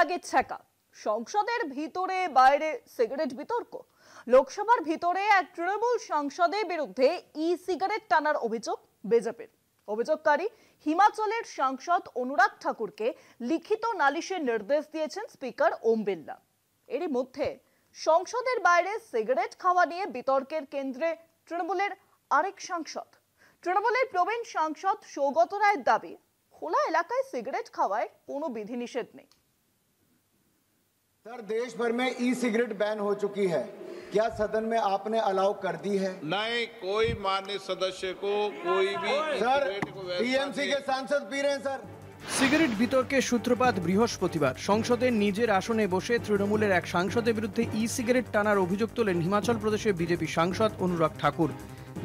লাগে ছ্যাঁকা। সংসদের ভিতরে বাইরে সিগারেট বিতর্ক। লোকসভার ভিতরে এক তৃণমূল সাংসদের বিরুদ্ধে ই সিগারেট টানার অভিযোগ বিজেপির। অভিযোগকারী হিমাচলের সাংসদ অনুরাগ ঠাকুরকে লিখিত নালিশের নির্দেশ দিয়েছেন স্পিকার ওম বিড়লা। এরই মধ্যে সংসদের বাইরে সিগারেট খাওয়া নিয়ে বিতর্কের কেন্দ্রে তৃণমূলের আরেক সাংসদ। তৃণমূলের প্রবীণ সাংসদ সৌগত রায়ের দাবি, খোলা এলাকায় सिगरेट खावाए कोनो विधि निषेध नहीं। सर, देश भर में ई सिगरेट बैन हो चुकी है, क्या सदन में आपने अलाउ कर दी है? नहीं, कोई माननीय सदस्य को कोई भी सर, टीएमसी के सांसद पी रहे हैं सर। সিগারেট বিতর্কে সূত্রপাত বৃহস্পতিবার। সংসদের নিজের আসনে বসে তৃণমূলের এক সাংসদের বিরুদ্ধে ই সিগারেট টানার অভিযোগ তোলেন হিমাচল প্রদেশের বিজেপি সাংসদ অনুরাগ ঠাকুর।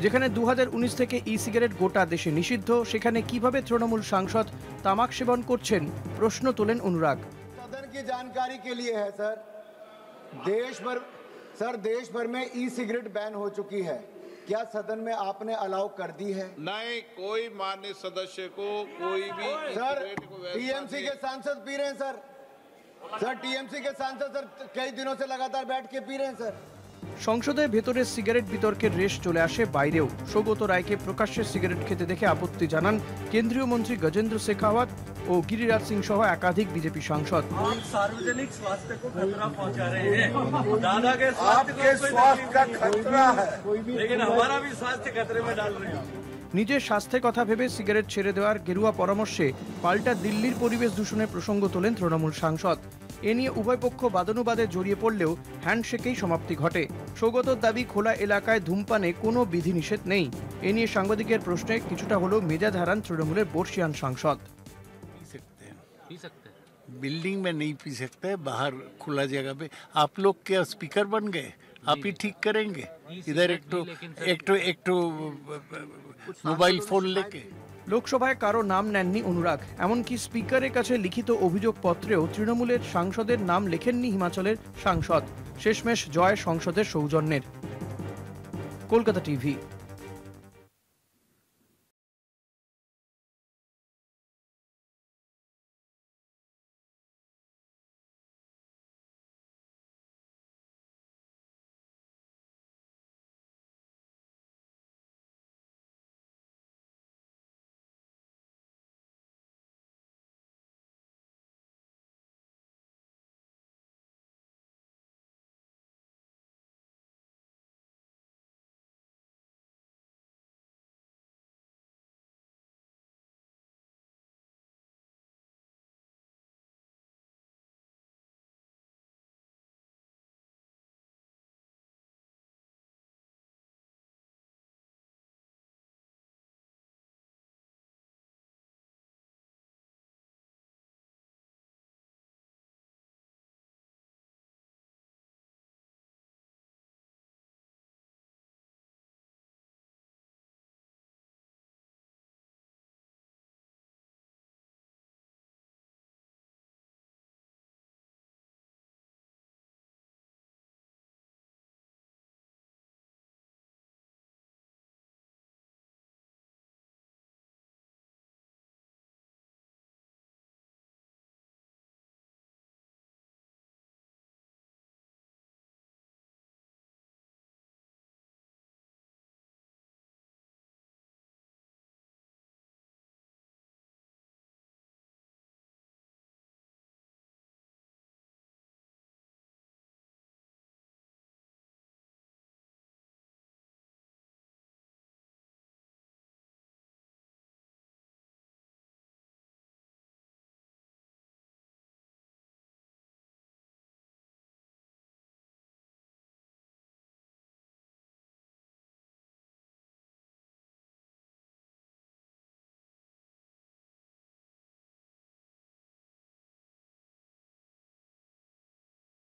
যেখানে 2019 থেকে ই সিগারেট গোটা দেশে নিষিদ্ধ, সেখানে কিভাবে তৃণমূল সাংসদ তামাক সেবন করছেন প্রশ্ন তোলেন অনুরাগ। सदन की जानकारी के लिए है सर, देश भर में ई सिगरेट बैन हो चुकी है, क्या सदन में आपने अलाउ कर दी है? नहीं, कोई माननीय सदस्य को कोई भी सर, टीएमसी के सांसद पी रहे हैं सर, टीएमसी के सांसद सर कई दिनों से लगातार बैठ के पी रहे हैं सर। সংসদের ভেতরে সিগারেট বিতর্কের রেশ চলে আসে বাইরেও। সৌগত রায়কে প্রকাশ্যে সিগারেট খেতে দেখে আপত্তি জানান কেন্দ্রীয় মন্ত্রী গজেন্দ্র শেখাওয়াত ও গিরিরাজ সিং সহ একাধিক বিজেপি সাংসদ। सार्वजनिक स्वास्थ्य को खतरा पहुंचा रहे हैं। दादा के स्वास्थ्य का खतरा है, लेकिन हमारा भी स्वास्थ्य खतरे में डाल रहे हैं। নিজের স্বাস্থ্যের কথা ভেবে সিগারেট ছেড়ে দেওয়ার গেরুয়া পরামর্শে পাল্টা দিল্লির পরিবেশ দূষণের প্রসঙ্গ তোলেন তৃণমূল সাংসদ। এ নিয়ে উভয় পক্ষ বাদানুবাদে জড়িয়ে পড়লেও হ্যান্ডশেকেই সমাপ্তি ঘটে। সৌগতর দাবি, খোলা এলাকায় ধূমপানে কোনো বিধিনিষেধ নেই। এ নিয়ে সাংবাদিকের প্রশ্নে কিছুটা হলেও মেজাজ হারান তৃণমূলের বর্ষিয়ান সাংসদ। बिल्डिंग में नहीं पी सकते, बाहर खुला जगह पे। आप लोग क्या स्पीकर बन गए? आप ही ठीक करेंगे? इधर एक तो मोबाइल फोन लेके। লোকসভায় কারো নাম নেননি অনুরাগ, এমনকি স্পিকারের কাছে লিখিত অভিযোগপত্রেও তৃণমূলের সাংসদের নাম লেখেননি হিমাচলের সাংসদ। শেষমেশ জয় সংসদের সৌজন্যের। কলকাতা টিভি।